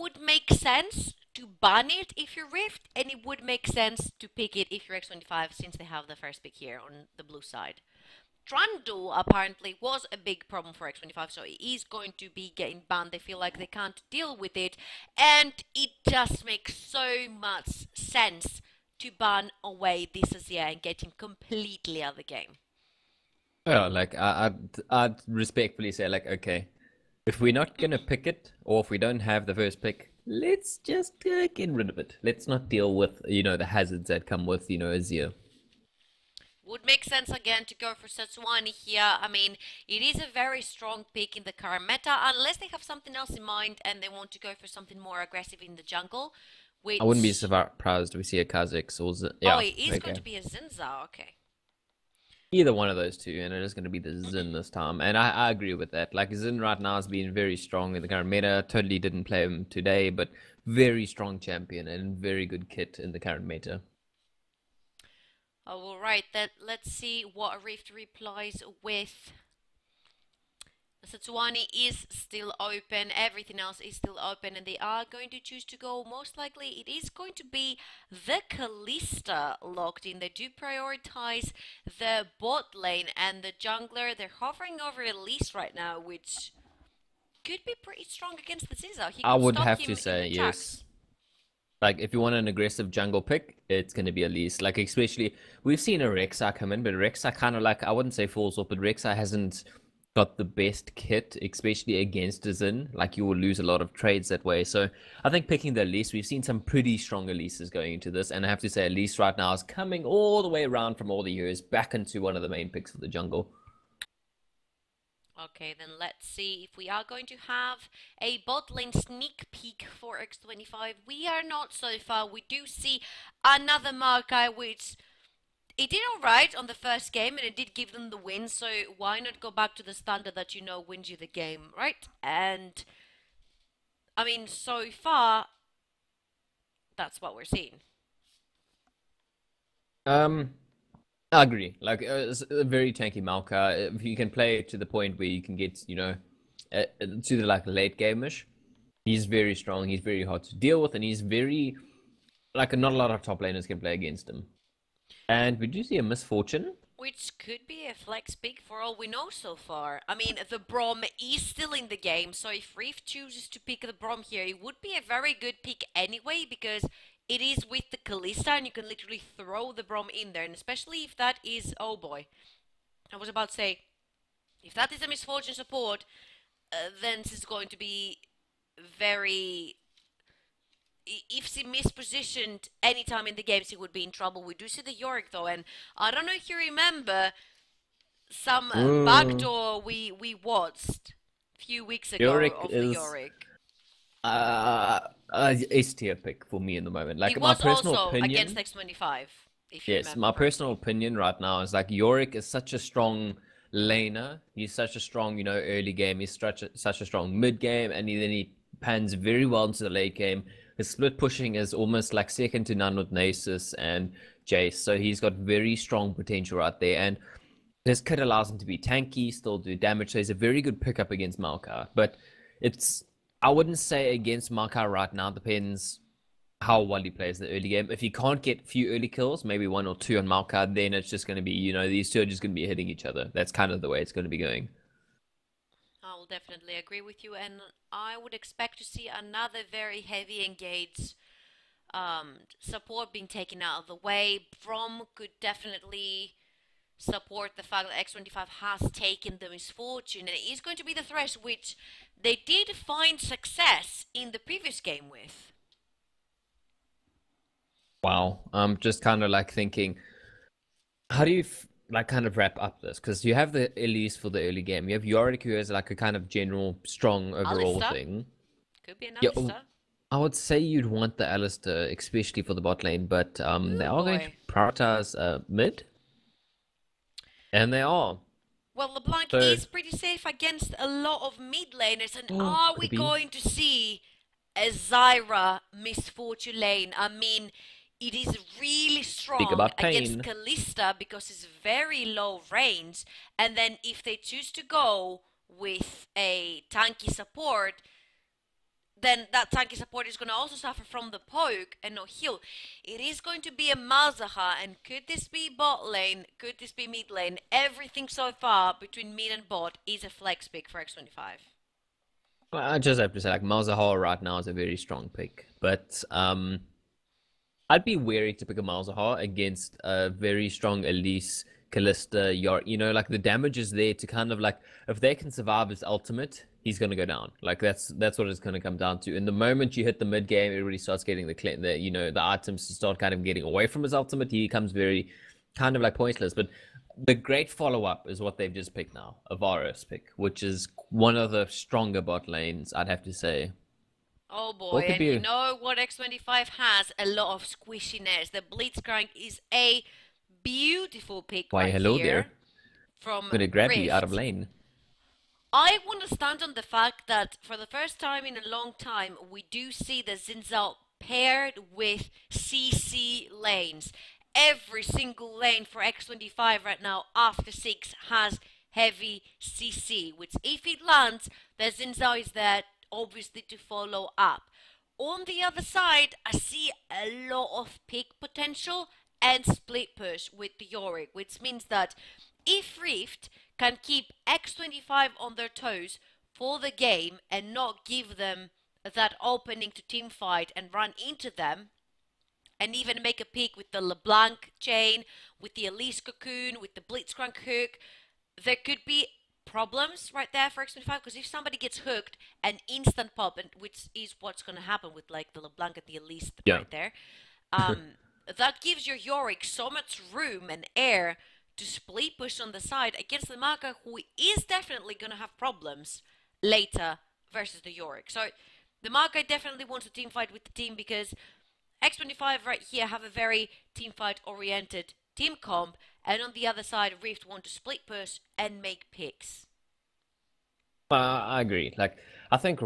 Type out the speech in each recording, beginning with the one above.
would make sense to ban it if you're Rift, and it would make sense to pick it if you're x25, since they have the first pick here on the blue side. Trundle apparently was a big problem for x25, so it is going to be getting banned. They feel like they can't deal with it, and it just makes so much sense to ban away this Azir and get him completely out of the game. Yeah, like I'd respectfully say, like, okay, if we're not gonna pick it, or if we don't have the first pick, let's just get rid of it. Let's not deal with, the hazards that come with, Azir. Would make sense again to go for Setsuani here. I mean, it is a very strong pick in the current meta, unless they have something else in mind and they want to go for something more aggressive in the jungle. Which... I wouldn't be surprised if we see a Kha'Zix or yeah. Oh, it is going to be a Zinza, okay. Either one of those two, and it is going to be the Xin this time. And I agree with that. Like, Xin right now has been very strong in the current meta. Totally didn't play him today, but very strong champion and very good kit in the current meta. Oh, all right, then let's see what Rift replies with. Setsuani is still open, everything else is still open, and they are going to choose to go. Most likely it is going to be the Kalista locked in. They do prioritize the bot lane and the jungler. They're hovering over Elise right now, which could be pretty strong against the Zinza. I would have to say yes. Like, if you want an aggressive jungle pick, it's going to be Elise. Like, especially, we've seen a Rek'Sai come in, but Rek'Sai kind of, like, I wouldn't say falls off, but Rek'Sai hasn't got the best kit, especially against Xin. Like, you will lose a lot of trades that way. So I think picking the Elise, we've seen some pretty strong Elises going into this, and I have to say Elise right now is coming all the way around from all the years back into one of the main picks for the jungle. Okay, then let's see if we are going to have a bot lane sneak peek for x25. We are not so far. We do see another Maokai, which it did alright on the first game, and it did give them the win, so why not go back to the standard that you know wins you the game, right? And, I mean, so far, that's what we're seeing. I agree. Like, it's a very tanky Maokai. If you can play it to the point where you can get, to the, like, late game-ish, he's very strong, he's very hard to deal with, and he's very, like, not a lot of top laners can play against him. And we do see a Misfortune, which could be a flex pick for all we know so far. I mean, the Braum is still in the game, so if Reef chooses to pick the Braum here, it would be a very good pick anyway, because it is with the Kalista, and you can literally throw the Braum in there, and especially if that is... Oh boy. I was about to say, if that is a Misfortune support, then this is going to be very... If she mispositioned any time in the game, she would be in trouble. We do see the Yorick though, and I don't know if you remember some backdoor we watched a few weeks ago Yorick of the Yorick. S tier pick for me in the moment. Like, it my was personal also opinion against x25. If you yes, my personal opinion right now is, like, Yorick is such a strong laner. He's such a strong, early game. He's such a strong mid game, and then he pans very well into the late game. His split pushing is almost like second to none with Nasus and Jace, so he's got very strong potential right there. And his kit allows him to be tanky, still do damage, so he's a very good pickup against Maokai. But I wouldn't say against Maokai right now, depends how well he plays the early game. If he can't get a few early kills, maybe 1 or 2 on Maokai, then it's just going to be, these two are just going to be hitting each other. That's kind of the way it's going to be going. I will definitely agree with you, and I would expect to see another very heavy engaged support being taken out of the way. Braum could definitely support the fact that x25 has taken the Misfortune, and it is going to be the Thresh, which they did find success in the previous game with. Wow, I'm just kind of like thinking, how do you like kind of wrap up this? Because you have the Elise for the early game, you have Yorick, who has like a kind of general strong overall thing. Could be an Alistar. I would say you'd want the Alistar, especially for the bot lane, but they are going to prioritize mid, and they are. Well, LeBlanc is pretty safe against a lot of mid laners, and are we going to see a Zyra Misfortune lane? I mean, it is really strong against Kalista because it's very low range, and then if they choose to go with a tanky support, then that tanky support is going to also suffer from the poke and no heal. It is going to be a Malzahar, and could this be bot lane? Could this be mid lane? Everything so far between mid and bot is a flex pick for x25. Well, I just have to say, like, Malzahar right now is a very strong pick, but I'd be wary to pick a Malzahar against a very strong Elise, Callista, like the damage is there to kind of like, if they can survive his ultimate, he's going to go down. Like that's what it's going to come down to. And the moment you hit the mid game, everybody starts getting the items to start kind of getting away from his ultimate. He becomes very kind of like pointless. But the great follow up is what they've just picked now, a Varus pick, which is one of the stronger bot lanes, I'd have to say. Oh boy, What could and be? you know what x25 has? A lot of squishiness. The Blitzcrank is a beautiful pick Why, right hello here there. from Gonna grab you out of Rift. lane. I want to stand on the fact that for the first time in a long time, we do see the Zinzao paired with CC lanes. Every single lane for X25 right now after 6 has heavy CC, which if it lands, the Zinzao is there obviously to follow up. On the other side, I see a lot of pick potential and split push with the Yorick, which means that if Rift can keep x25 on their toes for the game and not give them that opening to team fight and run into them, and even make a pick with the LeBlanc chain, with the Elise cocoon, with the Blitzcrank hook, there could be problems right there for x25, because if somebody gets hooked, an instant pop, and which is what's going to happen with like the LeBlanc and the Elise Yeah. right there, that gives your Yorick so much room and air to split push on the side against the Maka, who is definitely going to have problems later versus the Yorick. So the Maka definitely wants to team fight with the team, because X25 right here have a very team fight oriented team comp, and on the other side Rift want to split push and make picks. I agree. Like, I think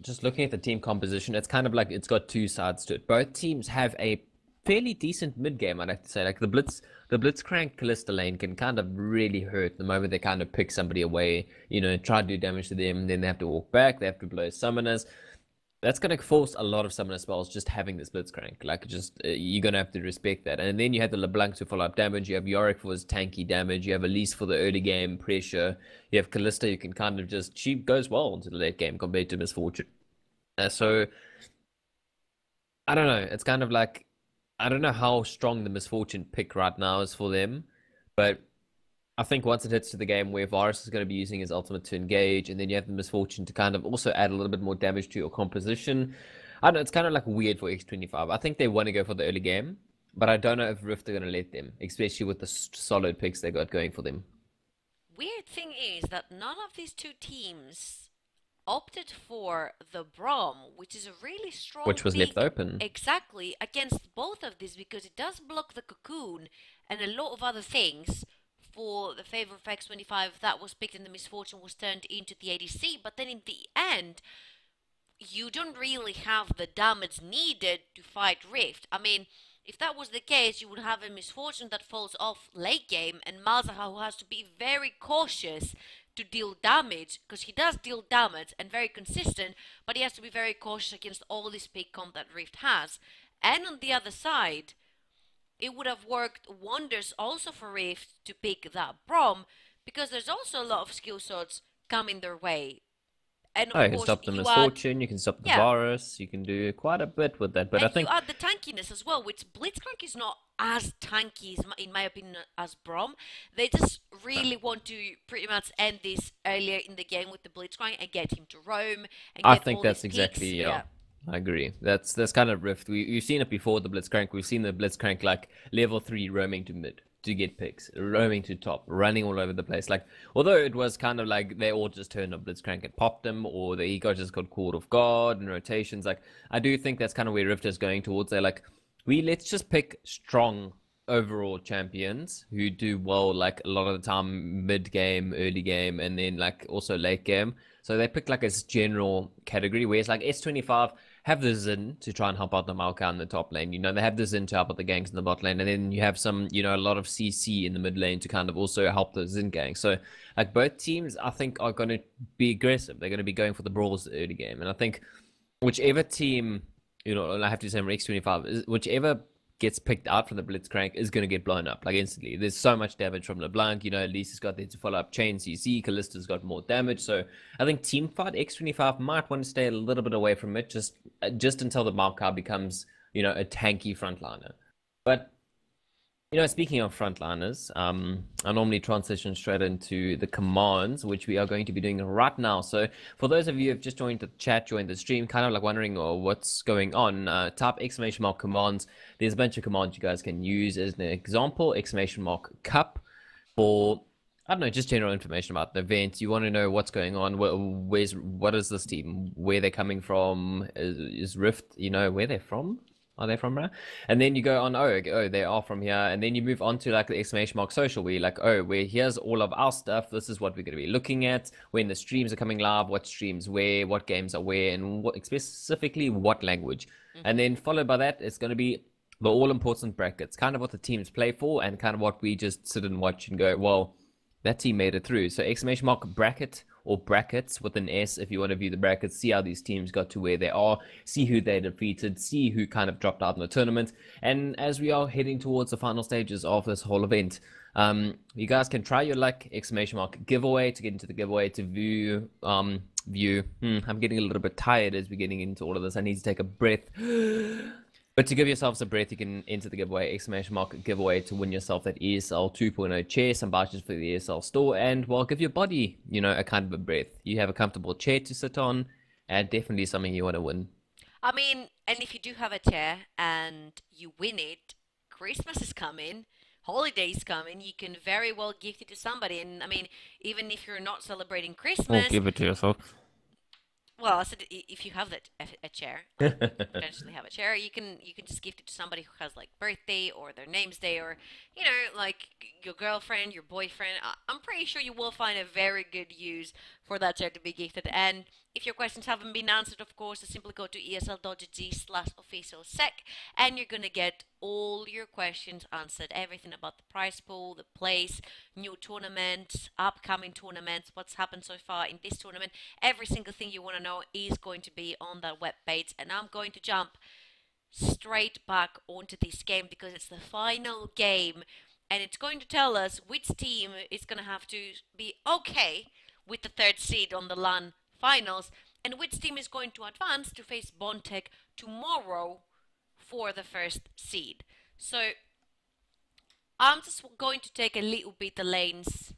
just looking at the team composition, it's kind of like it's got two sides to it. Both teams have a fairly decent mid game, I'd have to say. Like the Blitzcrank Callista lane can kind of really hurt the moment they kind of pick somebody away, try to do damage to them, and then they have to walk back, they have to blow summoners. That's going to force a lot of summoner spells just having this Blitzcrank. Like, just you're going to have to respect that. And then you have the LeBlanc to follow up damage. You have Yorick for his tanky damage. You have Elise for the early game pressure. You have Callista, you can kind of just, she goes well into the late game compared to Misfortune. So, I don't know. It's kind of like, I don't know how strong the Misfortune pick right now is for them. But I think once it hits to the game where Varus is going to be using his ultimate to engage, and then you have the Misfortune to kind of also add a little bit more damage to your composition. I don't know, it's kind of like weird for X25. I think they want to go for the early game, but I don't know if Rift are going to let them, especially with the solid picks they got going for them. Weird thing is that none of these two teams opted for the Brom, which is a really strong Which was left pick open. exactly against both of these, because it does block the cocoon and a lot of other things for the favor of X25 that was picked, and the Misfortune was turned into the ADC. But then in the end, you don't really have the damage needed to fight Rift. I mean, if that was the case, you would have a Misfortune that falls off late game, and Malzahar, who has to be very cautious to deal damage, because he does deal damage and very consistent, but he has to be very cautious against all this big comp that Rift has. And on the other side, it would have worked wonders also for Rift to pick that Brom, because there's also a lot of skill shots coming their way. And Oh, of you can course, stop the you add, Misfortune, you can stop the yeah, Varus, you can do quite a bit with that. But I and you think add the tankiness as well, which Blitzcrank is not as tanky, in my opinion, as Brom. They just really want to pretty much end this earlier in the game with the Blitzcrank and get him to roam and I get think all that's these picks. exactly, Yeah. I agree. That's kind of Rift. We've seen it before, the Blitzcrank. We've seen the Blitzcrank like level 3 roaming to mid to get picks, roaming to top, running all over the place. Like, although it was kind of like they all just turned up Blitzcrank and popped them, or the ego just got caught off guard and rotations. Like, I do think that's kind of where Rift is going towards. They're like, let's just pick strong overall champions who do well, like a lot of the time mid game, early game, and then like also late game. So they pick like a general category, whereas like S25 have the Zin to try and help out the Maokai in the top lane. They have the Zin to help out the ganks in the bot lane, and then you have some, a lot of CC in the mid lane to kind of also help the Zin gang. So like both teams, I think, are going to be aggressive. They're going to be going for the brawls early game, and I think whichever team, I have to say, X25, whichever gets picked out from the Blitzcrank is going to get blown up like instantly. There's so much damage from LeBlanc. At least he's got there to follow up chain CC. Callista's got more damage. So I think Teamfight X25 might want to stay a little bit away from it just until the Maokai becomes, a tanky frontliner. But speaking of frontliners, I normally transition straight into the commands, which we are going to be doing right now. So for those of you who have just joined the chat, joined the stream, kind of like wondering what's going on, type ! commands. There's a bunch of commands you guys can use. As an example, ! cup for, I don't know, just general information about the event. You want to know what's going on, what is this team, where they're coming from, is Rift, where they're from? Are they from, and then you go on, oh, they are from here, and then you move on to like the ! social, where you're like, oh, here's all of our stuff, this is what we're going to be looking at when the streams are coming live, what streams where, what games are where, and specifically what language. And then followed by that, it's going to be the all-important brackets, kind of what the teams play for, and kind of what we just sit and watch and go, well, that team made it through. So ! bracket, or brackets with an S if you want to view the brackets, see how these teams got to where they are, see who they defeated, see who kind of dropped out in the tournament. And as we are heading towards the final stages of this whole event, you guys can try your luck, ! giveaway, to get into the giveaway, to view, I'm getting a little bit tired as we're getting into all of this. I need to take a breath. But to give yourselves a breath, you can enter the giveaway, ! giveaway, to win yourself that ESL 2.0 chair, some vouchers for the ESL store, and, well, give your body, a kind of a breath. You have a comfortable chair to sit on, and definitely something you want to win. I mean, and if you do have a chair and you win it, Christmas is coming, holidays coming, you can very well gift it to somebody. And I mean, even if you're not celebrating Christmas, give it to yourself. well, I said if you have a chair, potentially have a chair, you can just gift it to somebody who has like birthday or their name's day, or like your girlfriend, your boyfriend. I'm pretty sure you will find a very good use for that chair to be gifted. And if your questions haven't been answered, of course, simply go to esl.gg/officialsec, and you're gonna get all your questions answered. Everything about the prize pool, the place, new tournaments, upcoming tournaments, what's happened so far in this tournament. Every single thing you want to know is going to be on that web page, and I'm going to jump straight back onto this game because it's the final game, and it's going to tell us which team is going to have to be okay with the third seed on the LAN finals, and which team is going to advance to face Bontech tomorrow for the first seed. So I'm just going to take a little bit the lanes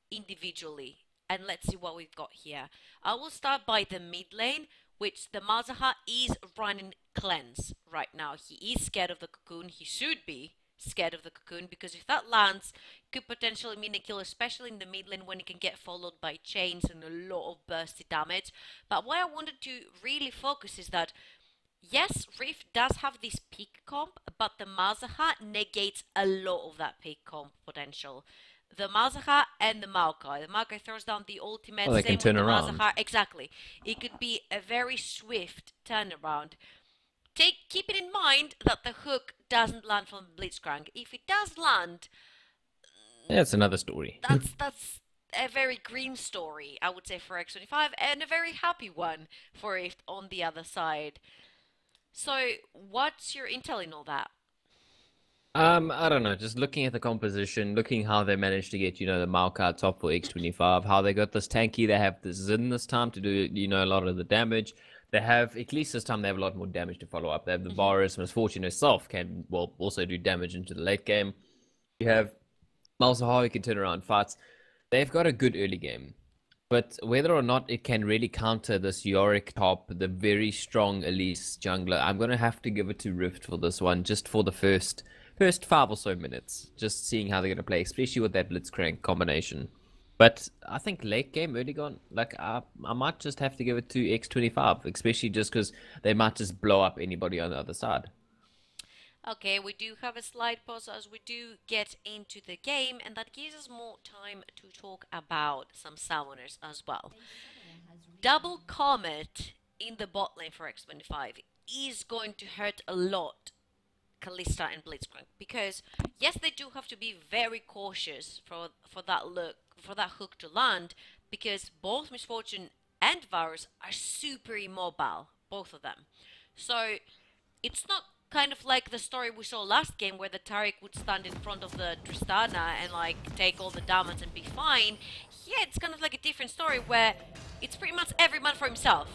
individually, and let's see what we've got here. I will start by the mid lane, which the Malzahar is running cleanse right now. He is scared of the cocoon. He should be scared of the cocoon, because if that lands, it could potentially mean a kill, especially in the mid lane when it can get followed by chains and a lot of bursty damage. But what I wanted to really focus is that, yes, Rift does have this peak comp, but the Malzahar negates a lot of that peak comp potential. The Malzahar and the Maokai. The Maokai throws down the ultimate, they same can turn with the around. Malzahar. Exactly. It could be a very swift turnaround. Keep it in mind that the hook doesn't land from Blitzcrank. If it does land, That's another story. that's a very green story, I would say, for x25, and a very happy one for Rift on the other side. So, what's your intel in all that? I don't know. Just looking at the composition, looking how they managed to get, the Maokai top for X25, how they got this tanky, they have this Zin this time to do, a lot of the damage. They have, at least this time, they have a lot more damage to follow up. They have the Varus, Misfortune herself can, well, also do damage into the late game. You have Malzahar, who can turn around fights. They've got a good early game. But whether or not it can really counter this Yorick top, the very strong Elise jungler, I'm going to have to give it to Rift for this one, just for the first 5 or so minutes, just seeing how they're going to play, especially with that Blitzcrank combination. But I think late game, early gone, like I might just have to give it to x25, especially just because they might just blow up anybody on the other side. Okay, we do have a slide pause as we do get into the game, and that gives us more time to talk about some summoners as well. Double Comet in the bot lane for x25 is going to hurt a lot Kalista and Blitzcrank, because yes, they do have to be very cautious for that hook to land, because both Misfortune and Varus are super immobile both of them. So it's not kind of like the story we saw last game where the Taric would stand in front of the Tristana and like take all the damage and be fine. Here it's kind of like a different story where it's pretty much every man for himself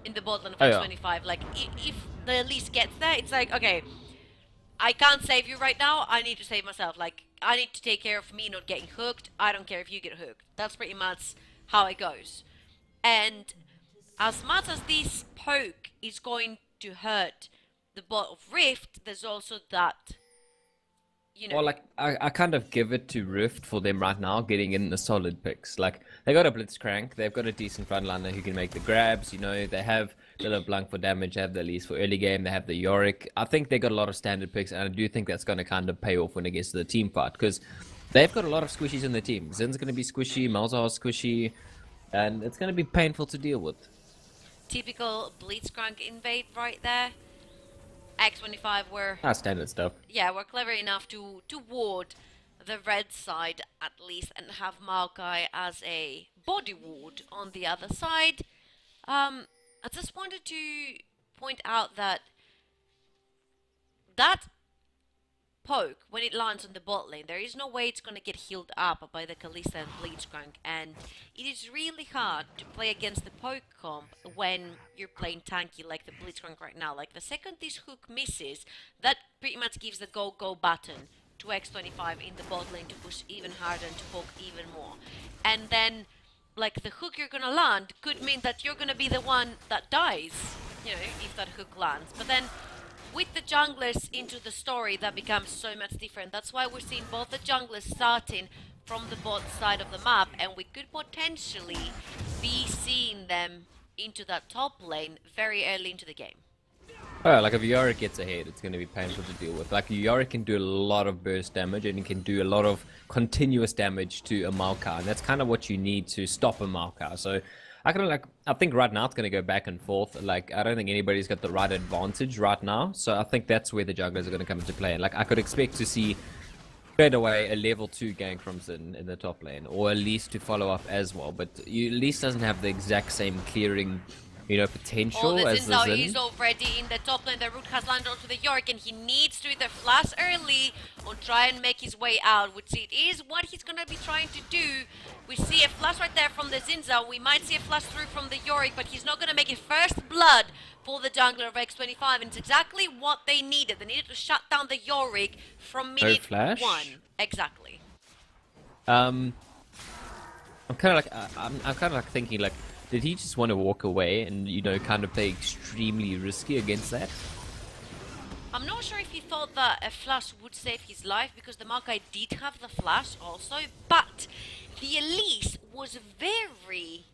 in the bot lane of Oh, yeah. x25. Like if the Elise gets there, it's like, okay, I can't save you right now, I need to save myself. Like, I need to take care of me not getting hooked. I don't care if you get hooked. That's pretty much how it goes. And as much as this poke is going to hurt the bot of Rift, there's also that, you know... Well, like, I kind of give it to Rift for them right now, getting in the solid picks. Like, they got a Blitzcrank, they've got a decent frontliner who can make the grabs, you know, they have the LeBlanc for damage, they have the Elise for early game, they have the Yorick. I think they got a lot of standard picks, and I do think that's going to kind of pay off when it gets to the team fight, because they've got a lot of squishies in the team. Zin's going to be squishy, Malzahar's squishy, and it's going to be painful to deal with. Typical Blitzcrank invade right there. X25 were... Standard stuff. Yeah, we're clever enough to ward the red side at least and have Maokai as a body ward on the other side. I just wanted to point out that poke, when it lands on the bot lane, there is no way it's going to get healed up by the Kalista and Blitzcrank, and it is really hard to play against the poke comp when you're playing tanky like the Blitzcrank right now. Like, the second this hook misses, that pretty much gives the go button to x25 in the bot lane to push even harder and to poke even more. And then, like, the hook you're going to land could mean that you're going to be the one that dies, you know, if that hook lands. But then, with the junglers into the story, that becomes so much different. That's why we're seeing both the junglers starting from the bot side of the map, and we could potentially be seeing them into that top lane very early into the game. Oh, like if Yorick gets ahead, it's going to be painful to deal with. Like, Yorick can do a lot of burst damage, and he can do a lot of continuous damage to a Maokai, and that's kind of what you need to stop a Maokai. So I think right now it's going to go back and forth. Like, I don't think anybody's got the right advantage right now. So I think that's where the jugglers are going to come into play. And like, I could expect to see straight away a level 2 gank from Zin in the top lane, or at least to follow up as well. But at least doesn't have the exact same clearing, you know, potential as the Zin. He's already in the top lane. The root has landed onto the York, and he needs to either flash early or try and make his way out, which it is what he's gonna be trying to do. We see a flash right there from the Zinza. We might see a flash through from the Yorick, but he's not gonna make it first blood for the jungler of x25, and it's exactly what they needed. They needed to shut down the Yorick from minute flash? 1. Exactly. I'm kind of like thinking, like, did he just want to walk away and, you know, kind of play extremely risky against that? I'm not sure if he thought that a flash would save his life, because the Maokai did have the flash also, but the Elise was very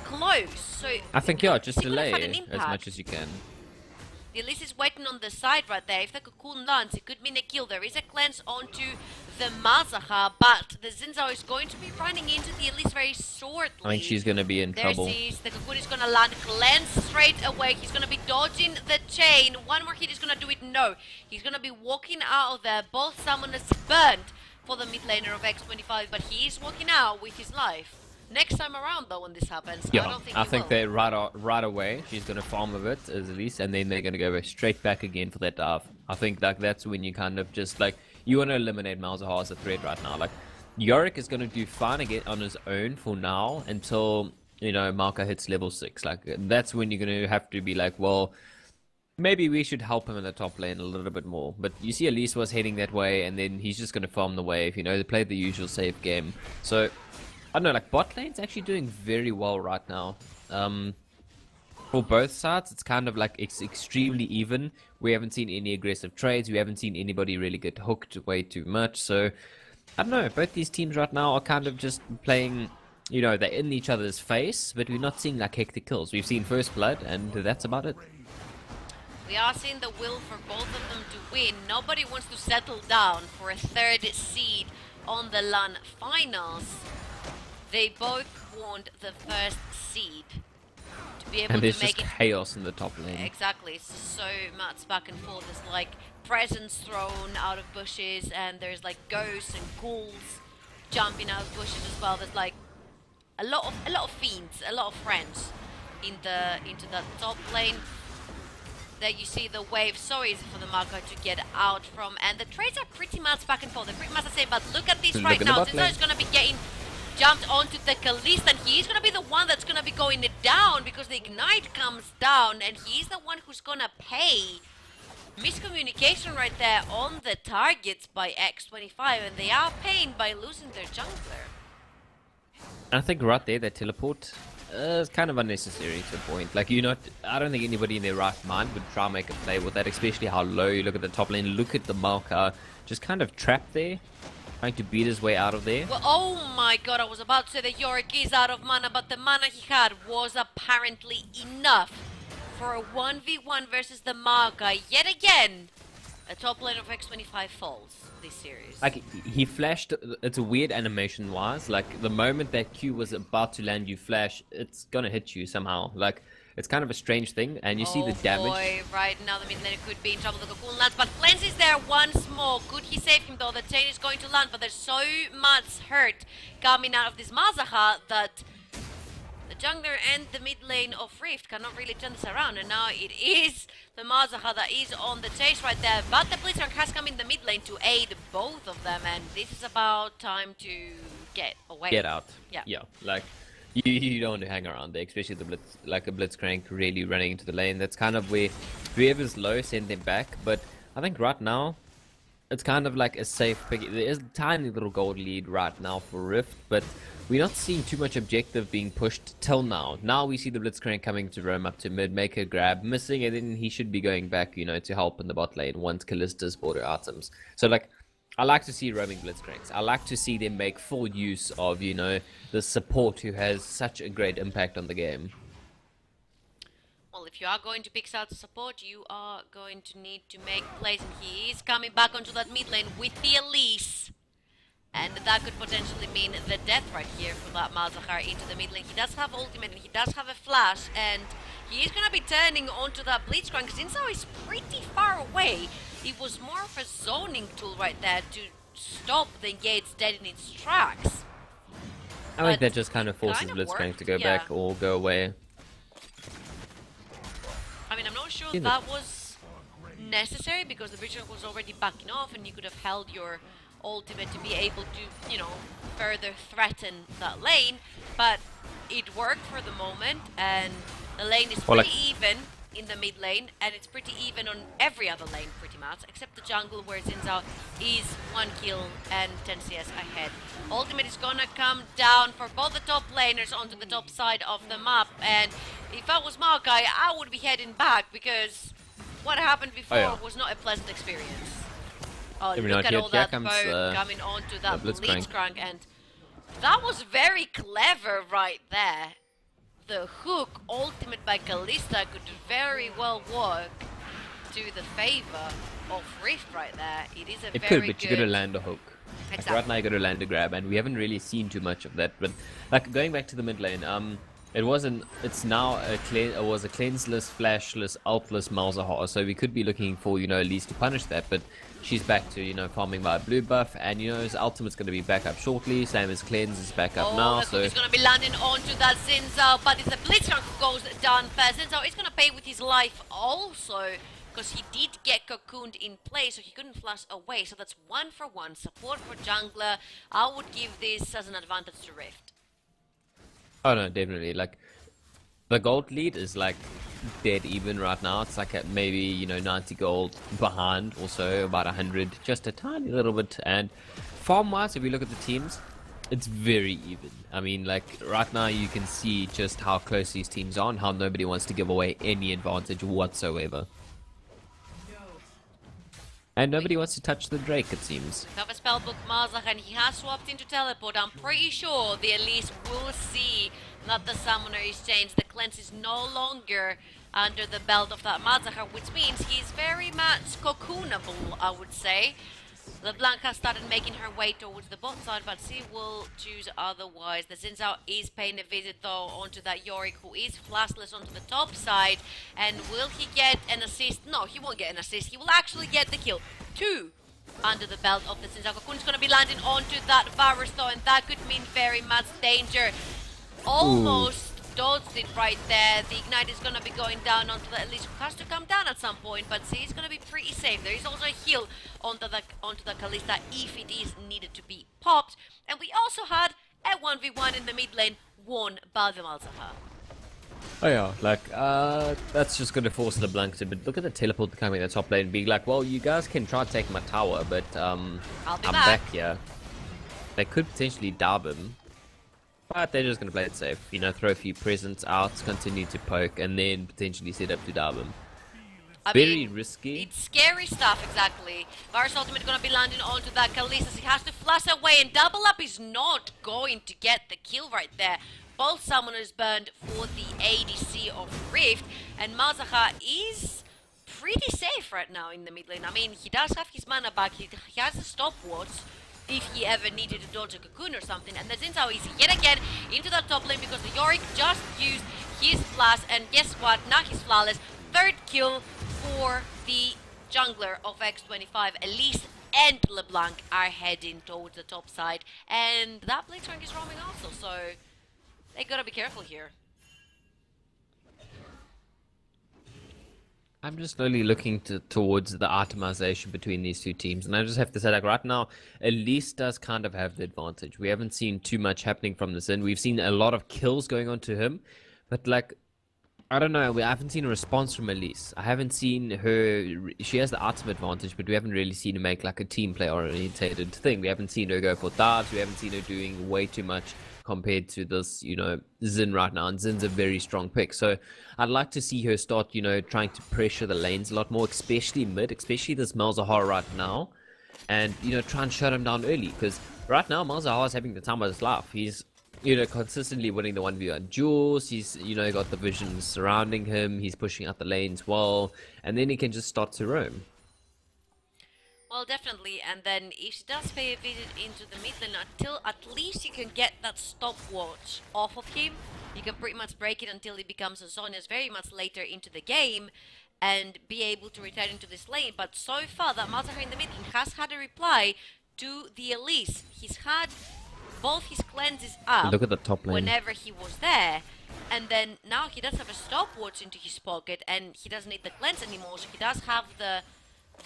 close, so... I think, yeah, just he could have delay had an as impact. much as you can. The Elise is waiting on the side right there. If the cocoon lands, it could mean a kill. There is a cleanse onto the Malzahar, but the Zinzao is going to be running into the Elise very shortly. I think she's going to be in trouble. The cocoon is going to land, cleanse straight away. He's going to be dodging the chain. One more hit is going to do it. No. He's going to be walking out of there. Both summoners burnt for the mid laner of x25, but he is walking out with his life. Next time around, though, when this happens, Yeah, I don't think I he think will. they right away she's gonna farm a bit at least, and then they're gonna go straight back again for that dive. I think like that's when you kind of just like you want to eliminate Malzahar as a threat right now. Like Yorick is gonna do fine again on his own for now until you know Maokai hits level 6. Like that's when you're gonna have to be like, well, maybe we should help him in the top lane a little bit more. But you see Elise was heading that way, and then he's just gonna farm the wave. You know, they played the usual safe game, so. I don't know, like bot lane's actually doing very well right now. For both sides, it's kind of like it's extremely even. We haven't seen any aggressive trades. We haven't seen anybody really get hooked way too much. So, I don't know, both these teams right now are kind of just playing, you know, they're in each other's face, but we're not seeing like hectic kills. We've seen first blood, and that's about it. We are seeing the will for both of them to win. Nobody wants to settle down for a third seed on the LAN finals. They both want the first seed to be able And there's to make just it. chaos in the top lane. Exactly, it's so much back and forth. There's like presents thrown out of bushes, and there's like ghosts and ghouls jumping out of bushes as well. There's like a lot of fiends, a lot of friends into that top lane. There you see the wave, so easy for the Mako to get out from, and the trades are pretty much back and forth. They're pretty much the same, but look at this right now. Zinzo is gonna be getting jumped onto the Kalista, and he's gonna be the one that's gonna be going it down because the ignite comes down, and he's the one who's gonna pay. Miscommunication right there on the targets by x25, and they are paying by losing their jungler. I think right there, that teleport is kind of unnecessary to a point. Like, I don't think anybody in their right mind would try and make a play with that, especially how low you look at the top lane. Look at the Malka, just kind of trapped there, trying to beat his way out of there. Well, oh my god, I was about to say that Yorick is out of mana, but the mana he had was apparently enough for a 1v1 versus the Malka. Yet again, a top lane of x25 falls this series. Like, he flashed, it's a weird animation wise, like the moment that Q was about to land, you flash, it's gonna hit you somehow. Like, it's kind of a strange thing, and you see the damage. Oh boy, right now the mid laner could be in trouble. The Cocoon lands, but Cleanse is there once more. Could he save him though? The chain is going to land, but there's so much hurt coming out of this Mazaha that the jungler and the mid lane of Rift cannot really turn this around, and now it is the Mazaha that is on the chase right there, but the Blitzcrank has come in the mid lane to aid both of them, and this is about time to get away. Get out. Yeah. Like, you don't want to hang around there, especially the a Blitzcrank really running into the lane. That's kind of where whoever's low, send them back, but I think right now, it's kind of like a safe pick. There is a tiny little gold lead right now for Rift, but we're not seeing too much objective being pushed till now. Now we see the Blitzcrank coming to roam up to mid, make a grab, missing, and then he should be going back, to help in the bot lane once Kallista's bought her items. So, like, I like to see roaming Blitzcranks. I like to see them make full use of, the support who has such a great impact on the game. Well, if you are going to pick out support, you are going to need to make plays, and he is coming back onto that mid lane with the Elise. And that could potentially mean the death right here for that Malzahar into the mid lane. He does have ultimate and he does have a flash, and he is going to be turning onto that Blitzcrank. Zinzao is pretty far away. It was more of a zoning tool right there to stop the Yates dead in its tracks. I think that just kind of forces Blitzcrank to go back or go away. I mean, I'm not sure that was necessary because the Blitzcrank was already backing off, and you could have held your ultimate to be able to, further threaten that lane, but it worked for the moment, and the lane is pretty even in the mid lane, and it's pretty even on every other lane pretty much, except the jungle where Zinzao is 1 kill and 10 CS ahead. Ultimate is gonna come down for both the top laners onto the top side of the map, and if I was Maokai, I would be heading back because what happened before was not a pleasant experience. Oh, look at all that foam coming onto that Blitzcrank, and that was very clever right there. The hook ultimate by Kalista could very well work to the favor of Rift right there. It is a very good... but you gotta land a hook. Exactly. Like right now you gotta land a grab, and we haven't really seen too much of that. But like going back to the mid lane, it's now a cleanseless, flashless, ultless Malzahar, so we could be looking for, at least to punish that, but she's back to, farming by a blue buff, and, his ultimate's going to be back up shortly, same as Cleanse is back up now, so... he's going to be landing onto that Zinzao, but it's the Blitzcrank who goes down first. Zinzao is going to pay with his life also, because he did get cocooned in place, so he couldn't flash away, so that's 1-for-1 support for jungler. I would give this as an advantage to Rift. Oh no, definitely. Like, the gold lead is like dead even right now. It's like at maybe 90 gold behind, also about 100, just a tiny little bit. And farm wise, if you look at the teams, it's very even. I mean, like right now you can see just how close these teams are and how nobody wants to give away any advantage whatsoever. And nobody wants to touch the Drake, it seems. We have a spellbook Malzahar, and he has swapped into teleport. I'm pretty sure the Elise will see that the summoner is changed. The cleanse is no longer under the belt of that Malzahar, which means he's very much cocoonable, I would say. LeBlanc has started making her way towards the bot side, but she will choose otherwise. The Zinzao is paying a visit though onto that Yorick, who is flashless onto the top side. And will he get an assist? No, he won't get an assist. He will actually get the kill. 2 under the belt of the Zinzao. Cocoon is going to be landing onto that Varus though, and that could mean very much danger. Almost dodged it right there. The Ignite is gonna be going down onto the Elise, who has to come down at some point, but he's gonna be pretty safe. There is also a heal onto the Kalista if it is needed to be popped. And we also had a 1v1 in the mid lane won by the Malzahar. Oh yeah, like, that's just gonna force LeBlanc to, but look at the teleport coming in the top lane, being like, well, you guys can try to take my tower, but, I'm back here. They could potentially dab him, but they're just gonna play it safe. You know, throw a few presents out, continue to poke, and then potentially set up to dab him. Very risky. It's scary stuff, exactly. Varus ultimate gonna be landing onto that Kalista. He has to flash away, and double up is not going to get the kill right there. Both summoners burned for the ADC of Rift, and Malzahar is pretty safe right now in the mid lane. I mean, he does have his mana back, he has a stopwatch if he ever needed to dodge a cocoon or something, and the Xin Zhao is yet again into that top lane because the Yorick just used his flash, and guess what, now he's flawless. Third kill for the jungler of x25. Elise and LeBlanc are heading towards the top side, and that Blitzcrank is roaming also, so they gotta be careful here. I'm just slowly looking towards the itemization between these two teams, and I just have to say, like, right now, Elise does kind of have the advantage. We haven't seen too much happening from this end. We've seen a lot of kills going on to him, but, like, I don't know, I haven't seen a response from Elise. I haven't seen her, she has the item advantage, but we haven't really seen her make, like, a team play orientated thing. We haven't seen her go for dives, we haven't seen her doing way too much compared to this, you know, Xin right now, and Xin's a very strong pick. So I'd like to see her start, you know, trying to pressure the lanes a lot more, especially mid, especially this Malzahar right now, and, you know, try and shut him down early, because right now Malzahar is having the time of his life. He's, you know, consistently winning the 1v1 duels, he's, you know, got the vision surrounding him, he's pushing out the lanes well, and then he can just start to roam. Well, definitely, and then if she does pay a visit into the mid lane, until at least you can get that stopwatch off of him, you can pretty much break it until he becomes a Zhonya's very much later into the game, and be able to return into this lane. But so far, that Malzahar in the mid lane has had a reply to the Elise. He's had both his cleanses up. Look at the top lane. Whenever he was there, and then now he does have a stopwatch into his pocket, and he doesn't need the cleanse anymore, so he does have the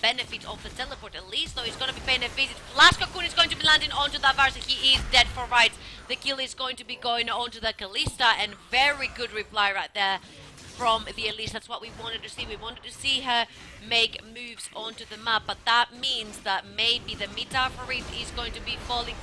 benefit of the teleport. At least though, he's going to be paying a visit. Flash Cocoon is going to be landing onto that Varus. He is dead for right. The kill is going to be going onto the Kalista, and very good reply right there from the Elise. That's what we wanted to see. We wanted to see her make moves onto the map, but that means that maybe the mid tower for Rift is going to be falling.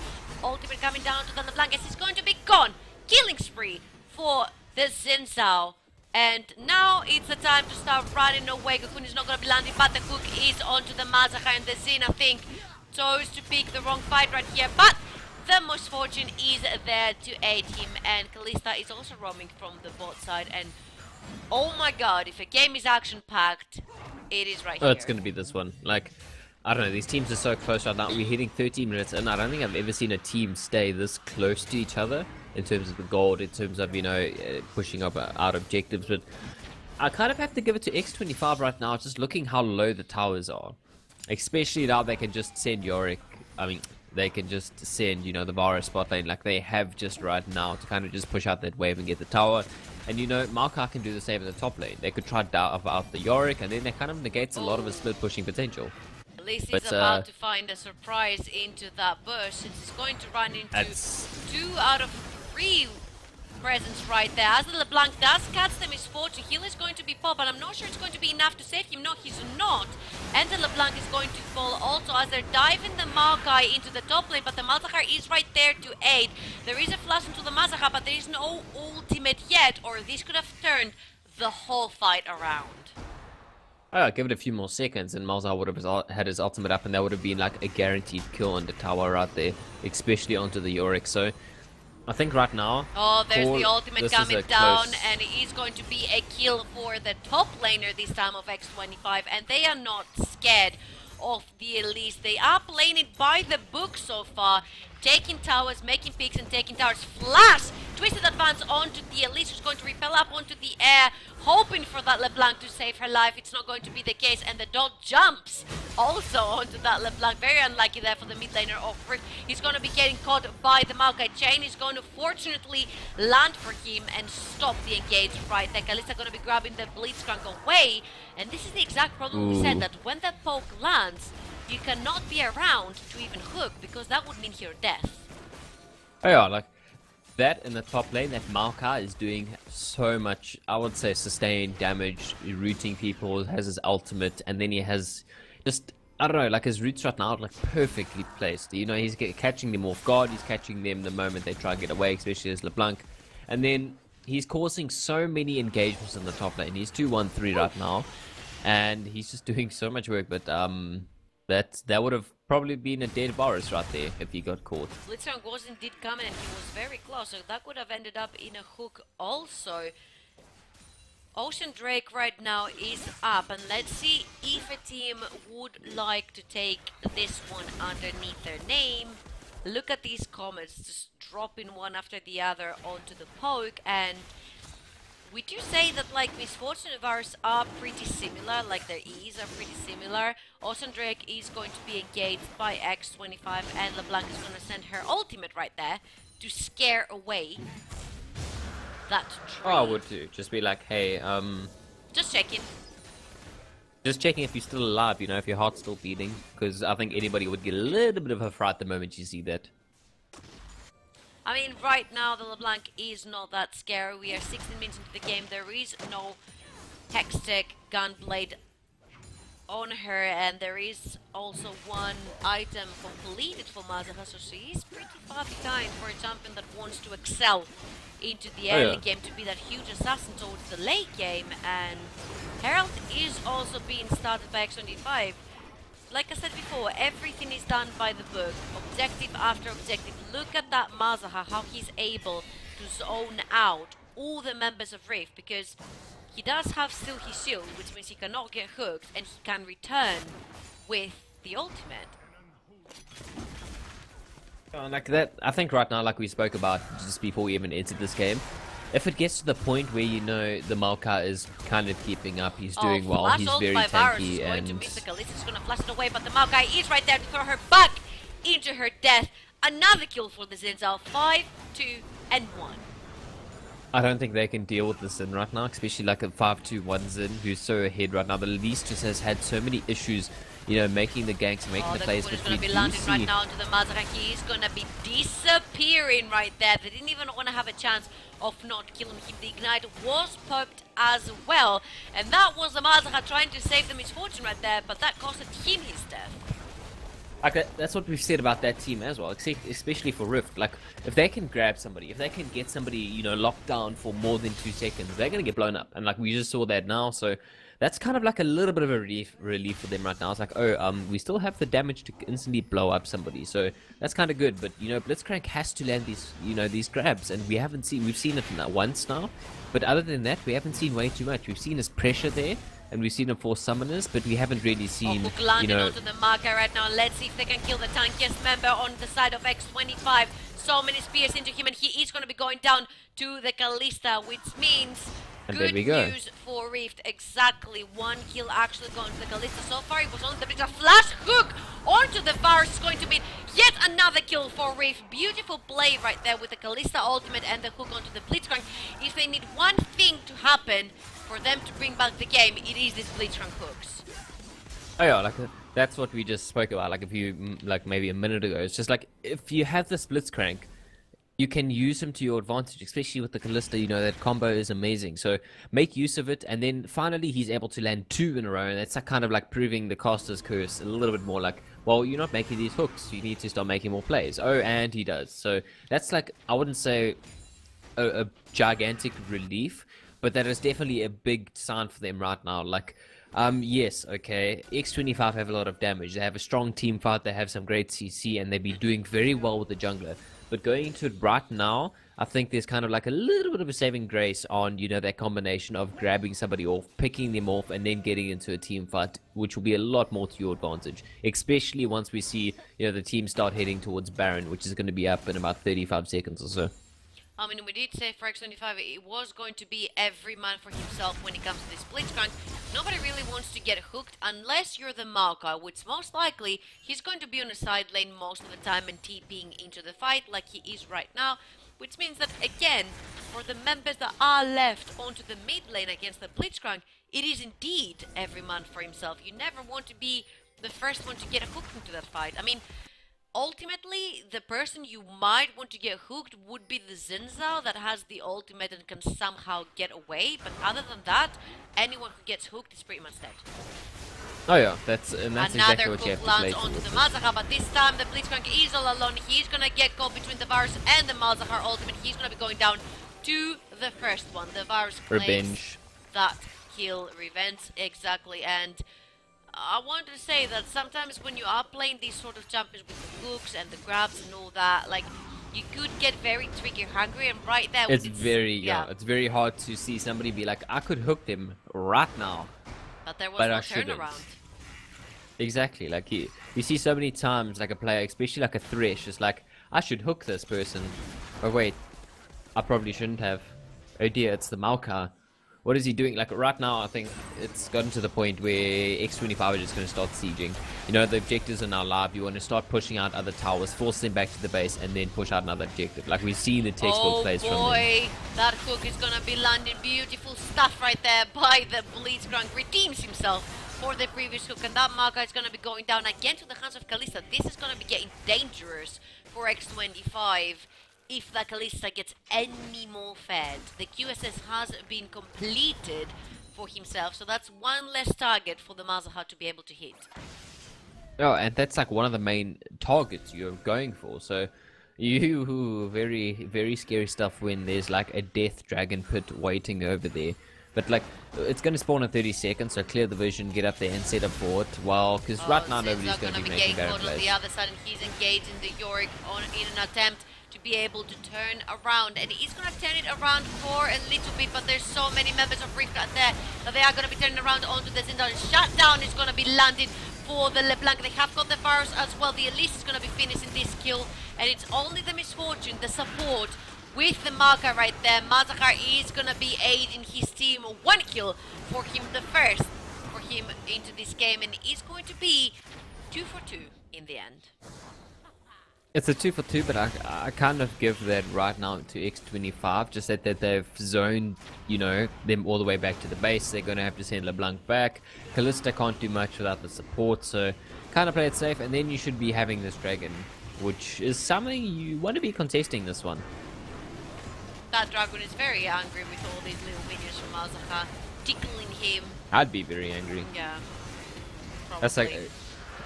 Ultimate coming down to the LeBlanc. It's going to be gone. Killing spree for the Xin Zhao. And now it's the time to start running away. Cocoon is not going to be landing, but the hook is onto the Malzahar, and the Xin, I think, chose to pick the wrong fight right here. But the misfortune is there to aid him, and Kalista is also roaming from the bot side. And oh my god, if a game is action-packed, it is right here. Oh, it's going to be this one. Like, I don't know, these teams are so close right now. We're hitting 13 minutes, and I don't think I've ever seen a team stay this close to each other in terms of the gold, in terms of, you know, pushing up out objectives. But I kind of have to give it to x25 right now, just looking how low the towers are. Especially now they can just send Yorick, I mean, they can just send, you know, the Varus spot lane like they have just right now to kind of just push out that wave and get the tower. And, you know, Maokai can do the same in the top lane. They could try dive out the Yorick, and then that kind of negates a lot of his split pushing potential. At least he's about to find a surprise into that bush, since he's going to run into 2 out of 3 presence right there. As the LeBlanc does catch them, his fortune heal is going to be popped, but I'm not sure it's going to be enough to save him. No, he's not. And the LeBlanc is going to fall also as they're diving the Maokai into the top lane, but the Malzahar is right there to aid. There is a flash into the Malzahar, but there is no ultimate yet, or this could have turned the whole fight around. Oh, give it a few more seconds and Malzahar would have had his ultimate up, and that would have been like a guaranteed kill on the tower right there, especially onto the Yorick. So I think right now... Oh, there's the ultimate coming down, and it is going to be a kill for the top laner this time of x25, and they are not scared of the Elise. They are playing it by the book so far, taking towers, making picks and taking towers. Flash! Twisted advance onto the Elise, who's going to repel up onto the air, hoping for that LeBlanc to save her life. It's not going to be the case, and the dot jumps also onto that LeBlanc. Very unlucky there for the mid laner of Rift. He's going to be getting caught by the Maokai chain. He's going to fortunately land for him and stop the engage right there. Kalista going to be grabbing the Blitzcrank away. And this is the exact problem we said, that when that poke lands, you cannot be around to even hook, because that would mean your death. Oh yeah, like that in the top lane, that Maokai is doing so much, I would say, sustained damage, rooting people, has his ultimate, and then he has just, I don't know, like his roots right now are like perfectly placed. You know, he's catching them off guard, he's catching them the moment they try to get away, especially as LeBlanc. And then he's causing so many engagements in the top lane. He's 2-1-3 right now, and he's just doing so much work, but that would have probably been a dead Varus right there if he got caught. Blitzcrank was indeed coming and he was very close, so that would have ended up in a hook also. Ocean Drake right now is up, and let's see if a team would like to take this one underneath their name. Look at these comments, just dropping one after the other onto the poke, and we do say that like Misfortune and Varus are pretty similar, like their E's are pretty similar. Ocean Drake is going to be engaged by x25, and LeBlanc is going to send her ultimate right there to scare away that tree. Oh, I would too. Just be like, hey, just checking. just checking if you're still alive, you know, if your heart's still beating. Because I think anybody would get a little bit of a fright the moment you see that. I mean, right now the LeBlanc is not that scary. We are 16 minutes into the game. There is no Hextech Gunblade on her, and there is also one item completed for Mazaha, so she is pretty far behind for a champion that wants to excel into the early game, to be that huge assassin towards the late game. And Herald is also being started by x25. Like I said before, everything is done by the book, objective after objective. Look at that Mazaha, how he's able to zone out all the members of Rift, because he does have still his shield, which means he cannot get hooked, and he can return with the ultimate. Like that, I think right now, like we spoke about just before we even entered this game, if it gets to the point where you know the Maokai is kind of keeping up, he's doing well, he's very tanky, and It's going to flash it away, but the Maokai is right there to throw her back into her death. Another kill for the Zinzal. 5, 2, and 1. I don't think they can deal with the Zin right now, especially like a 5-2-1 Zin who's so ahead right now. The least just has had so many issues, you know, making the ganks and making the plays. Is going to be landing right now into the Mazaha. He is going to be disappearing right there. They didn't even want to have a chance of not killing him. The Ignite was popped as well, and that was the Mazaha trying to save the Misfortune right there, but that costed him his death. Like that's what we've said about that team as well, especially for Rift. Like, if they can grab somebody, if they can get somebody, you know, locked down for more than 2 seconds, they're going to get blown up. And like we just saw that now, so that's kind of like a little bit of a relief for them right now. It's like, oh, we still have the damage to instantly blow up somebody, so that's kind of good. But you know, Blitzcrank has to land these, you know, these grabs, and we've seen it once now, but other than that, we haven't seen way too much. We've seen his pressure there, and we've seen him force summoners, but we haven't really seen, you know, onto the marker right now. Let's see if they can kill the tankiest member on the side of x25. So many spears into him, and he is going to be going down to the Kalista, which means good news for Rift. Exactly, 1 kill actually going to the Kalista. So far it was on the bridge. A flash hook onto the Varus is going to be yet another kill for Rift. Beautiful play right there with the Kalista ultimate and the hook onto the Blitzcrank. If they need one thing to happen for them to bring back the game, it is these Blitzcrank hooks. Oh yeah, like that's what we just spoke about, like like maybe a minute ago. It's just like, if you have the Blitzcrank, you can use him to your advantage, especially with the Kalista. You know, that combo is amazing, so make use of it. And then finally he's able to land 2 in a row, and that's kind of like proving the caster's curse a little bit more. Like, well, you're not making these hooks, you need to start making more plays. Oh, and he does. So that's like, I wouldn't say a gigantic relief, but that is definitely a big sign for them right now. Like, yes, okay, x25 have a lot of damage, they have a strong team fight, they have some great CC, and they've been doing very well with the jungler. But going into it right now, I think there's kind of like a little bit of a saving grace on, you know, that combination of grabbing somebody off, picking them off, and then getting into a team fight, which will be a lot more to your advantage. Especially once we see, you know, the team start heading towards Baron, which is going to be up in about 35 seconds or so. I mean, we did say for x25 it was going to be every man for himself when it comes to this Blitzcrank. Nobody really wants to get hooked unless you're the Maokai, which most likely he's going to be on the side lane most of the time and TPing into the fight like he is right now. Which means that, again, for the members that are left onto the mid lane against the Blitzcrank, it is indeed every man for himself. You never want to be the first one to get hooked into that fight. I mean, ultimately, the person you might want to get hooked would be the Zinzao that has the ultimate and can somehow get away. But other than that, anyone who gets hooked is pretty much dead. Oh yeah, that's exactly what you have to play lands onto the towards. Malzahar, but this time the Blitzcrank is all alone. He's gonna get caught between the Varus and the Malzahar ultimate. He's gonna be going down to the first one. The Varus claims Revenge. that kill, revenge, exactly. And I wanted to say that sometimes when you are playing these sort of champions with the hooks and the grabs and all that, like, you could get very trigger hungry, and right there It's it's very hard to see somebody be like, I could hook them right now. but there was But no I shouldn't. turnaround. Exactly, like you see so many times like a player, especially like a Thresh, is like, I should hook this person. Oh wait, I probably shouldn't have. Oh dear, it's the Maokai. What is he doing? Like right now, I think it's gotten to the point where x25 is just going to start sieging. You know, the objectives are now live. You want to start pushing out other towers, force them back to the base, and then push out another objective. Like we see the textbook plays from them. Oh boy, that hook is gonna be landing beautiful stuff right there by the Blitzcrank. Redeems himself for the previous hook, and that Maga is gonna be going down again to the hands of Kalista. This is gonna be getting dangerous for x25. If the Kalista gets any more fed. The QSS has been completed for himself, so that's one less target for the Malzahar to be able to hit. Oh, and that's like one of the main targets you're going for. So you very scary stuff when there's like a death dragon pit waiting over there. But like it's going to spawn in 30 seconds, so clear the vision, get up there and set up for it. Well, because right now nobody's going to be making Baron plays. On the other side, and he's engaged in the Yorick in an attempt to be able to turn around, and he's gonna turn it around for a little bit, but there's so many members of Rifkat there that they are gonna be turning around onto the Zindan. Shutdown is gonna be landing for the LeBlanc. They have got the Varus as well. The Elise is gonna be finishing this kill, and it's only the Misfortune, the support with the Maka right there. Malzahar is gonna be aiding his team. One kill for him, the first for him into this game, and it's going to be 2 for 2 in the end. It's a 2 for 2, but I kind of give that right now to x25, just that they've zoned, you know, them all the way back to the base. They're going to have to send LeBlanc back. Kalista can't do much without the support, so kind of play it safe, and then you should be having this dragon, which is something you want to be contesting this one. That dragon is very angry with all these little minions from Malzahar tickling him. I'd be very angry. Yeah. Probably. That's like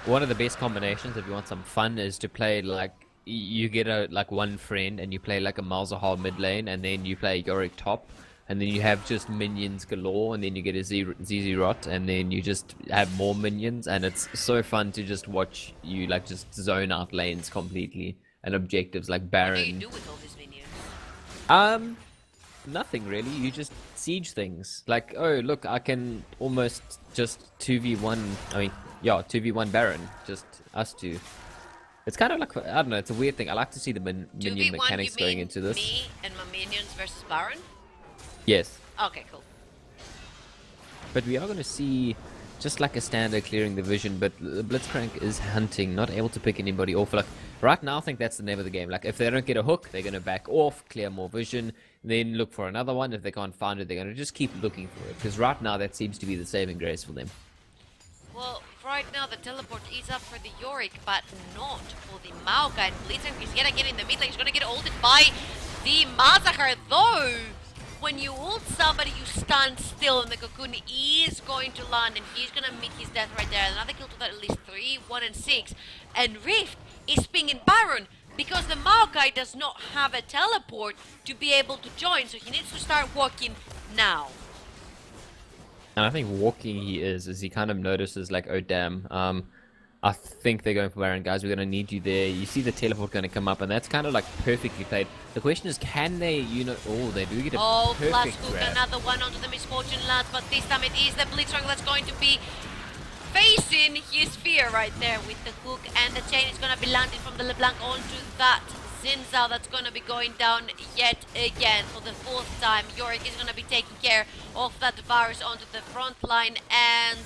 one of the best combinations if you want some fun is to play like you get a like one friend and you play like a Malzahar mid lane, and then you play Yorick top, and then you have just minions galore, and then you get a ZZ Rot, and then you just have more minions, and it's so fun to just watch you like just zone out lanes completely and objectives like Baron. What do you do with all these minions? Nothing really. You just siege things. Like, oh look, I can almost just 2v1. I mean, yeah, 2v1 Baron, just us two. It's kind of like, I don't know, it's a weird thing. I like to see the minion mechanics going into this. Me and my minions versus Baron? Yes. Okay, cool. But we are going to see just like a standard clearing the vision, but Blitzcrank is hunting, not able to pick anybody off. Like, right now I think that's the name of the game. Like, if they don't get a hook, they're going to back off, clear more vision, then look for another one. If they can't find it, they're going to just keep looking for it. Because right now that seems to be the saving grace for them. Well, right now the teleport is up for the Yorick, but not for the Maokai. And Blitzcrank is yet again in the mid lane. He's going to get ulted by the Malzahar, though. When you ult somebody, you stand still, and the Cocoon is going to land, and he's going to meet his death right there. Another kill to that, at least 3, 1 and 6. And Rift is pinging Baron, because the Maokai does not have a teleport to be able to join, so he needs to start walking now. And I think walking he is he kind of notices like, oh damn, I think they're going for Baron, guys. We're going to need you there. You see the teleport going to come up, and that's kind of like perfectly played. The question is, can they, you know, oh, they do get a perfect Flash grab. another one onto the Misfortune lads, but this time it is the Blitzcrank that's going to be facing his fear right there with the hook, and the chain is going to be landing from the LeBlanc onto that Zinzao that's gonna be going down yet again for the fourth time. Yorick is gonna be taking care of that virus onto the front line, and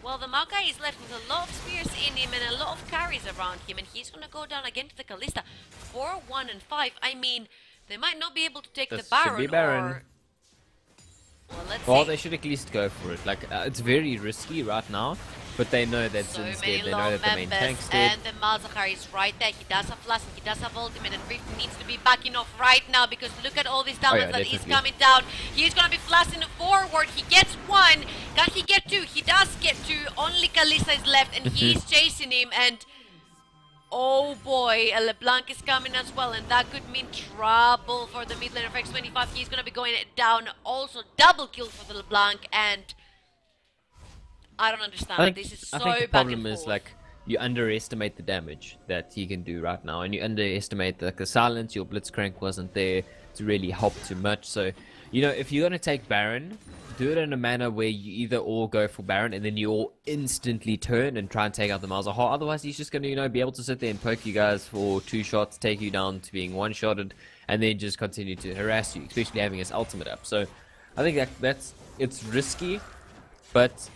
well, the Maokai is left with a lot of spears in him and a lot of carries around him, and he's gonna go down again to the Kalista. 4, 1, and 5. I mean, they might not be able to take This the Baron, should be Baron. or... Well, let's Well, see. they should at least go for it. Like, it's very risky right now, but they know that So Zin's many dead. They low know that the main members, tank's dead. and the Malzahar is right there. He does have flash and he does have ultimate, and Rift needs to be backing off right now because look at all this damage yeah, that is definitely. coming down. He's gonna be flashing forward. He gets one. Can he get two? He does get two. Only Kalista is left, and he's chasing him. And oh boy, LeBlanc is coming as well, and that could mean trouble for the mid laner of x25. He's gonna be going down. Also, double kill for the LeBlanc, and I don't understand. This is so I think the back problem and is forth. like you underestimate the damage that he can do right now, and you underestimate like the silence. Your Blitzcrank wasn't there to really help too much. So, you know, if you're gonna take Baron, do it in a manner where you either all go for Baron and then you all instantly turn and try and take out the Malzahar. Otherwise, he's just gonna, you know, be able to sit there and poke you guys for 2 shots, take you down to being one-shotted, and then just continue to harass you, especially having his ultimate up. So, I think it's risky, but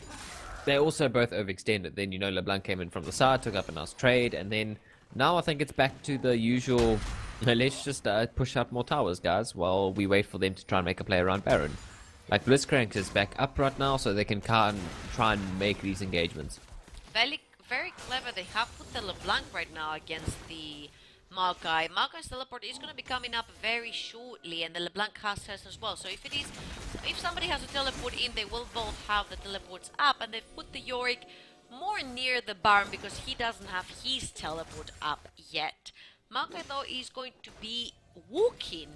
they also both overextended. Then, you know, LeBlanc came in from the side, took up a nice trade, and then now I think it's back to the usual, you know, let's just push out more towers, guys, while we wait for them to try and make a play around Baron. Like, Blitzcrank is back up right now, so they can try and make these engagements. Very, very clever. They have put the LeBlanc right now against the Maokai. Maokai's teleport is going to be coming up very shortly, and the LeBlanc has hers as well. So if somebody has a teleport in, they will both have the teleports up, and they've put the Yorick more near the Baron because he doesn't have his teleport up yet. Maokai though is going to be walking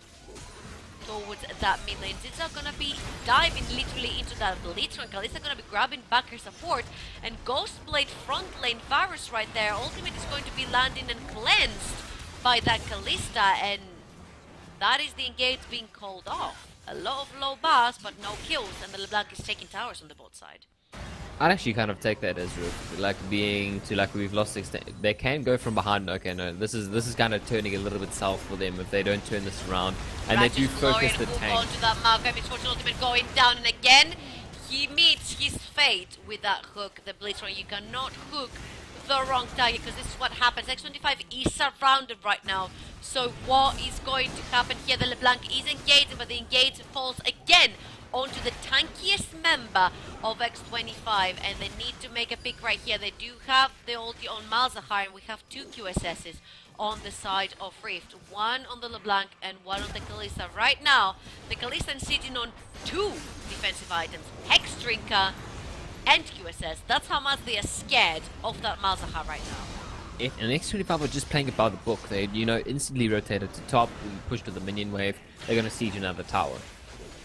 towards that mid lane. Zinza gonna be diving literally into that Blitz, and Kalista gonna be grabbing back her support, and Ghostblade front lane Varus right there. Ultimate is going to be landing and cleansed by that Kalista, and that is the engage being called off. A lot of low bars, but no kills, and the LeBlanc is taking towers on the bot side. I'd actually kind of take that as like being to like we've lost they can go from behind. Okay, no, this is kind of turning a little bit south for them if they don't turn this around, and they do focus the tank. Onto that Maokai Misfortune ultimate going down, and again he meets his fate with that hook, the Blitzcrank. You cannot hook the wrong target because this is what happens. X25 is surrounded right now. So what is going to happen here? The LeBlanc is engaging, but the engage falls again onto the tankiest member of x25, and they need to make a pick right here. They do have the ulti on Malzahar, and we have 2 QSSs on the side of Rift. One on the LeBlanc and one on the Kalista. Right now, the Kalista is sitting on 2 defensive items, Hex Drinker and QSS. That's how much they are scared of that Malzahar right now. And X25 are just playing it by the book. They, you know, instantly rotated to top, push to the minion wave. They're going to siege another tower.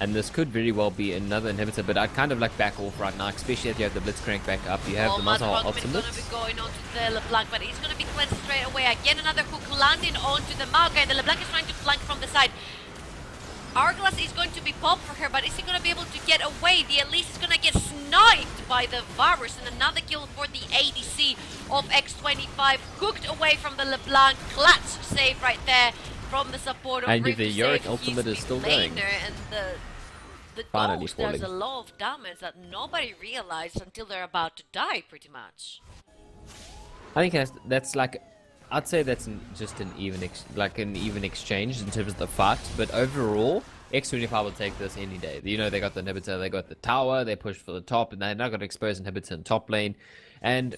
And this could very well be another inhibitor, but I'd kind of like back off right now, especially if you have the Blitzcrank back up. You have the Malzahar ultimate. Is going to be going onto the LeBlanc, but he's going to be cleansed straight away. Again, another hook landing onto the Maokai. The LeBlanc is trying to flank from the side. Hourglass is going to be popped for her, but is he going to be able to get away? The Elise is going to get sniped by the Varus, and another kill for the ADC of X25. Hooked away from the LeBlanc. Clutch save right there from the support of And Rift the to Yorick save ultimate his is still laner, going. and the Finally Ghost does falling. a lot of damage that nobody realized until they're about to die, pretty much. I think that's like, I'd say that's just an even exchange in terms of the fight, but overall, X25 will take this any day. You know, they got the inhibitor, they got the tower, they pushed for the top, and they're not going to expose inhibitor in top lane, and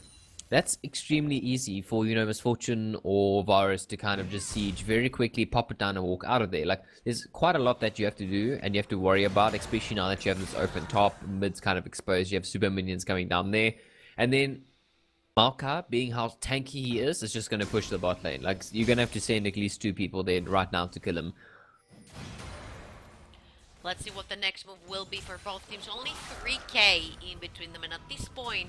that's extremely easy for, you know, Misfortune or Varus to kind of just siege very quickly, pop it down and walk out of there. Like, there's quite a lot that you have to do and you have to worry about, especially now that you have this open top, mid's kind of exposed, you have super minions coming down there, and then Maokai, being how tanky he is just going to push the bot lane. Like, you're going to have to send at least 2 people there right now to kill him. Let's see what the next move will be for both teams. Only 3k in between them, and at this point,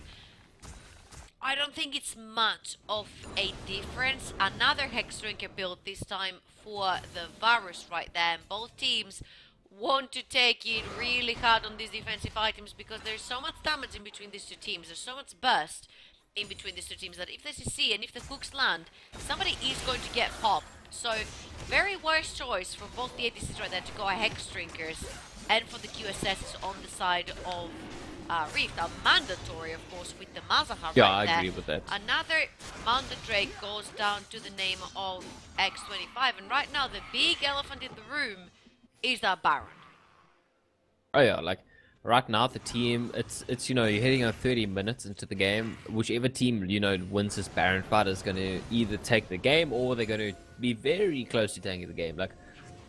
I don't think it's much of a difference. Another Hex Drinker build, this time for the Varus right there. And both teams want to take it really hard on these defensive items because there's so much damage in between these 2 teams. There's so much burst in between these 2 teams that if the CC and if the hooks land, somebody is going to get popped So, very wise choice for both the ADCs right there to go Hex Drinkers and for the QSS on the side of Rift. Now, mandatory, of course, with the Mazahar Yeah, right I there. agree with that. Another Mountain Drake goes down to the name of x25. And right now, the big elephant in the room is that Baron. Oh yeah, like right now the team, it's you know, you're heading on 30 minutes into the game. Whichever team you know wins this Baron fight is going to either take the game or they're going to be very close to taking the game. Like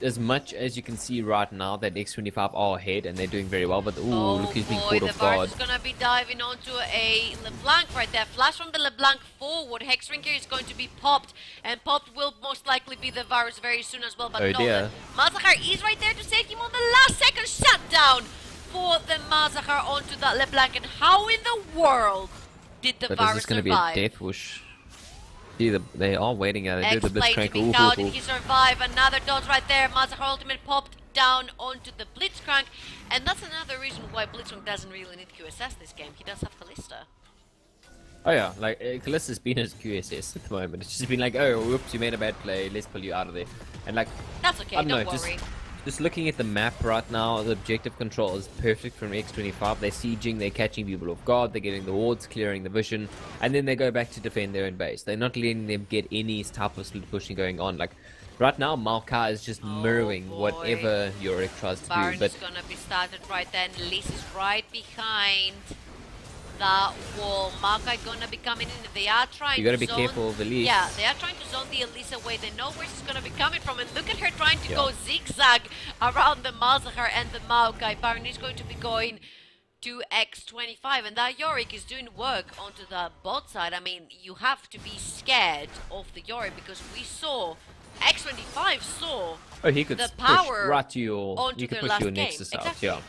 as much as you can see right now that x25 are ahead and they're doing very well, but ooh, look who's being caught off guard. The Varus is gonna be diving onto a LeBlanc right there. Flash from the LeBlanc forward. Hexdrinker is going to be popped, and popped will most likely be the Varus very soon as well. But Oh no, dear. Mazahar is right there to save him on the last second shutdown for the Mazahar onto that LeBlanc. And how in the world did the But Varus is this going to be survive? a death wish? See, they are waiting at it. They do the X-Play to Blitzcrank. be Ooh, counted. ooh, ooh. He survived. Another dodge right there. Mazahar ultimate popped down onto the Blitzcrank. And that's another reason why Blitzcrank doesn't really need QSS this game. He does have Kalista. Oh yeah, like Kalista's been his QSS at the moment. It's just been like, oh, whoops, you made a bad play. Let's pull you out of there. And like, That's okay, I don't don't know, worry. just looking at the map right now, the objective control is perfect from X25. They're sieging, they're catching people off guard, they're getting the wards, clearing the vision, and then they go back to defend their own base. They're not letting them get any type of split pushing going on. Like right now, Maokai is just mirroring boy. whatever Yorick tries to Baron do. But is gonna be started right then. Liz is right behind that wall. Maokai gonna be coming in. They are trying you gotta to be zone. careful of the lead. Yeah, they are trying to zone the Elise away. They know where she's gonna be coming from, and look at her trying to Yeah. go zigzag around the Malzahar and the Maokai. Baron is going to be going to x25, and that Yorick is doing work onto the bot side. I mean, you have to be scared of the Yorick because we saw x25 saw Oh, he could the push power right to your. onto You could their push last your game. Nexus out, Exactly. yeah.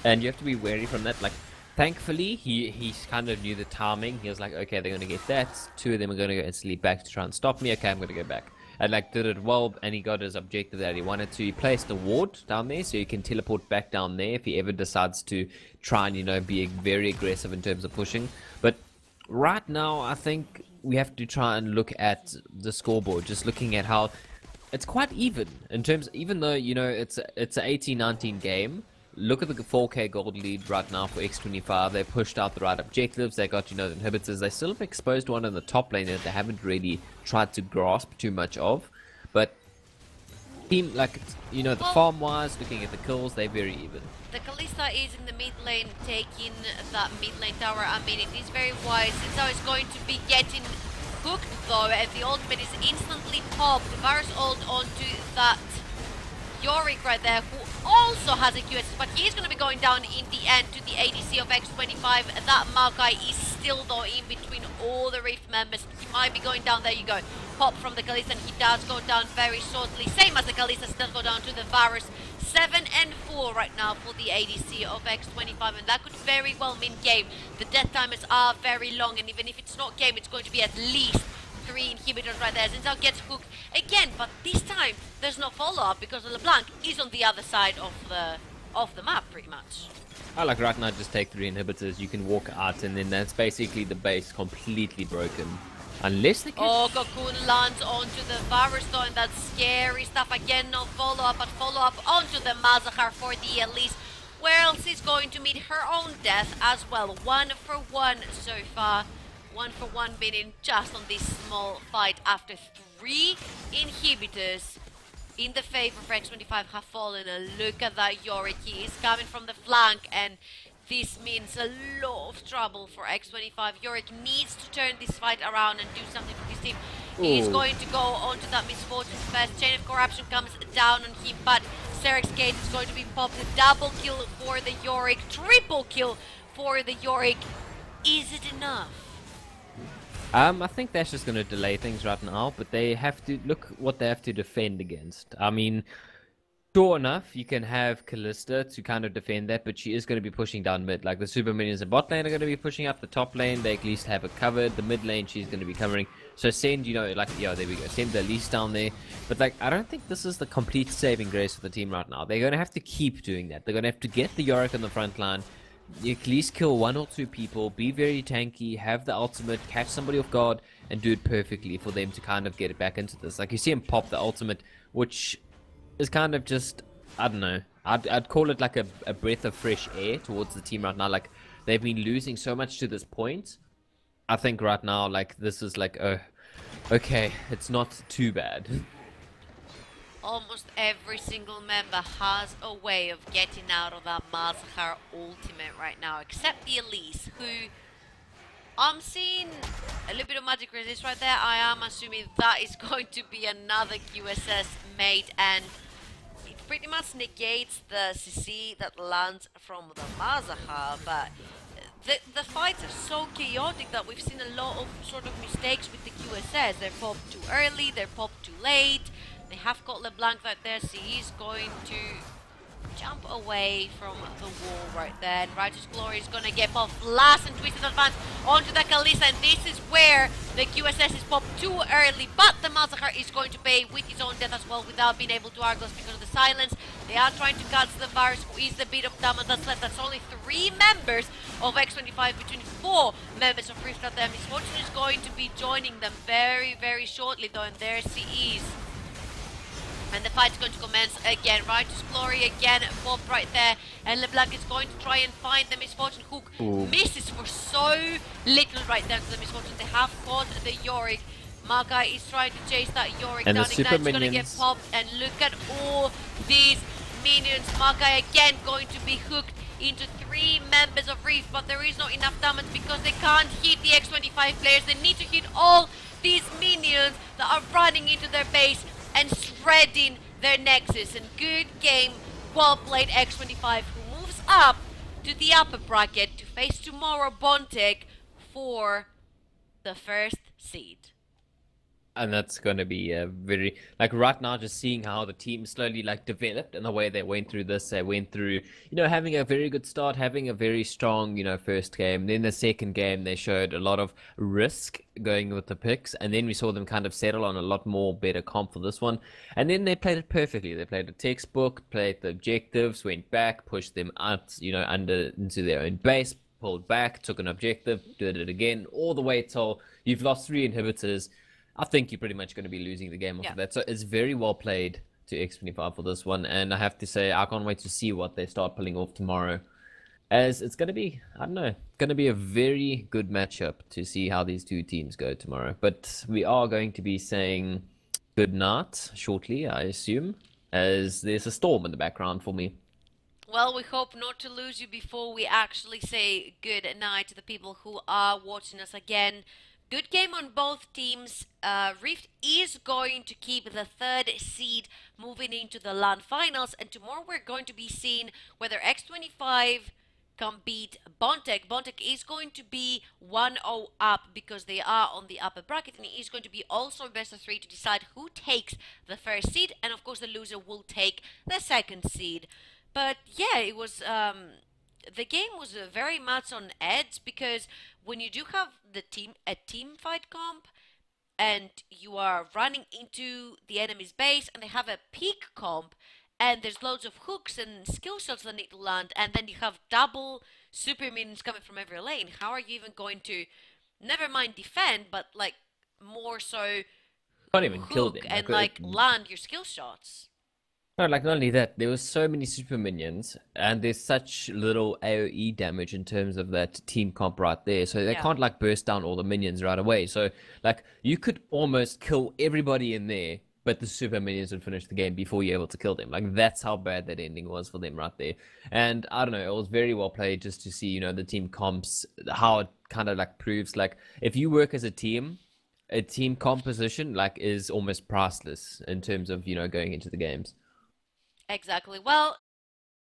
And you have to be wary from that. Like, thankfully, he kind of knew the timing. He was like, okay, they're gonna get that. Two of them are gonna go instantly back to try and stop me. Okay, I'm gonna go back. And like did it well, and he got his objective that he wanted to. He placed a ward down there, so you can teleport back down there if he ever decides to try and, you know, be very aggressive in terms of pushing. But right now, I think we have to try and look at the scoreboard, just looking at how it's quite even in terms, even though, you know, it's an 18-19 game. Look at the 4K gold lead right now for X25. They pushed out the right objectives. They got, you know, the inhibitors. They still have exposed one in the top lane that they haven't really tried to grasp too much of. But team, like, you know, the Well, farm wise, looking at the kills, they're very even. the Kalista is in the mid lane, taking that mid lane tower. I mean, it is very wise. Zinzao is going to be getting hooked though, and the ultimate is instantly popped. Varus ult onto that Yorick right there, who also has a QSS, but he's going to be going down in the end to the ADC of X25. That Maokai is still though in between all the Rift members. He might be going down. There you go. Pop from the Kalista, and he does go down very shortly. Same as the Kalista, still go down to the Varus. 7 and 4 right now for the ADC of X25, and that could very well mean game. The death timers are very long, and even if it's not game, it's going to be at least 3 inhibitors right there. Zinzao gets hooked again, but this time there's no follow-up because LeBlanc is on the other side of the map pretty much. I like right now, just take 3 inhibitors. You can walk out, and then that's basically the base completely broken. Unless they can... Oh, Cocoon lands onto the Varus though, and that's scary stuff. Again, no follow-up, but follow-up onto the Mazahar for the Elise. Where else is going to meet her own death as well? 1 for 1 so far. 1 for 1 winning just on this small fight after 3 inhibitors in the favor of X25 have fallen. And look at that Yorick. He is coming from the flank, and this means a lot of trouble for X25. Yorick needs to turn this fight around and do something for his team. He's Ooh. going to go onto that Misfortune's Fest. Chain of Corruption comes down on him, but Serek's Gate is going to be popped. A double kill for the Yorick. Triple kill for the Yorick. Is it enough? I think that's just going to delay things right now, but they have to look what they have to defend against. I mean, sure enough, you can have Kalista to kind of defend that, but she is going to be pushing down mid. Like the super minions in bot lane are going to be pushing up the top lane. They at least have it covered. The mid lane she's going to be covering. So send, you know, like, yeah, there we go. Send the Elise down there. But like, I don't think this is the complete saving grace for the team right now. They're going to have to keep doing that. They're going to have to get the Yorick on the front line, You at least kill one or two people, be very tanky, have the ultimate, catch somebody off guard, and do it perfectly for them to kind of get it back into this. Like you see him pop the ultimate, which is kind of just, I don't know. I'd call it like a breath of fresh air towards the team right now. Like they've been losing so much to this point. I think right now, like this is like, okay, it's not too bad. Almost every single member has a way of getting out of that Malzahar ultimate right now, except the Elise, who I'm seeing a little bit of magic resist right there. I am assuming that is going to be another QSS mate, and it pretty much negates the CC that lands from the Malzahar, but the fights are so chaotic that we've seen a lot of sort of mistakes with the QSS. They're popped too early, they're popped too late. They have got LeBlanc right there, so he's going to jump away from the wall right there. And Righteous Glory is going to get popped last and twisted advance onto the Kalista. And this is where the QSS is popped too early. But the Malzahar is going to pay with his own death as well without being able to Argos because of the silence. They are trying to catch the virus, who is the bit of damage that's left. That's only 3 members of X25 between 4 members of Rift out there. Miss Fortune is going to be joining them very, very shortly though in their CEs. And the fight's going to commence again. Righteous Glory again, Bob right there. And LeBlanc is going to try and find the Misfortune hook. Ooh. Misses for so little right there to the Misfortune. They have caught the Yorick. Magai is trying to chase that Yorick And down. the super Ignite's going to get minions. popped. And look at all these minions. Magai again going to be hooked into 3 members of Reef. But there is not enough damage because they can't hit the X25 players. They need to hit all these minions that are running into their base and shredding their nexus. And good game, well played X25, who moves up to the upper bracket to face tomorrow Bontek for the first seed. And that's going to be a very, like right now, just seeing how the team slowly like developed and the way they went through this. They went through, having a very good start, having a very strong, first game. Then the second game, they showed a lot of risk going with the picks. And then we saw them kind of settle on a lot more better comp for this one. And then they played it perfectly. They played the textbook, played the objectives, went back, pushed them out, under into their own base, pulled back, took an objective, did it again, all the way till you've lost 3 inhibitors. I think you're pretty much going to be losing the game after that. So it's very well played to X25 for this one. And I have to say, I can't wait to see what they start pulling off tomorrow. As it's going to be, I don't know, going to be a very good matchup to see how these two teams go tomorrow. But we are going to be saying good night shortly, I assume, as there's a storm in the background for me. Well, we hope not to lose you before we actually say good night to the people who are watching us again. Good game on both teams. Rift is going to keep the 3rd seed moving into the LAN finals, and tomorrow we're going to be seeing whether X25 can beat Bontek. Bontek is going to be 1-0 up because they are on the upper bracket, and it is going to be also best of 3 to decide who takes the 1st seed, and of course the loser will take the 2nd seed. But yeah, it was the game was very much on edge because when you do have a team fight comp and you are running into the enemy's base and they have a peak comp and there's loads of hooks and skill shots that need to land, and then you have double super minions coming from every lane, how are you even going to, never mind defend, but like more so Can't even kill hook them. and like land your skill shots? No, like not only that, there was so many super minions, and there's such little AoE damage in terms of that team comp right there. So they can't like burst down all the minions right away. So like you could almost kill everybody in there, but the super minions would finish the game before you're able to kill them. Like that's how bad that ending was for them right there. And I don't know, it was very well played just to see, the team comps, how it kind of like proves like if you work as a team composition like is almost priceless in terms of, going into the games. Exactly. Well,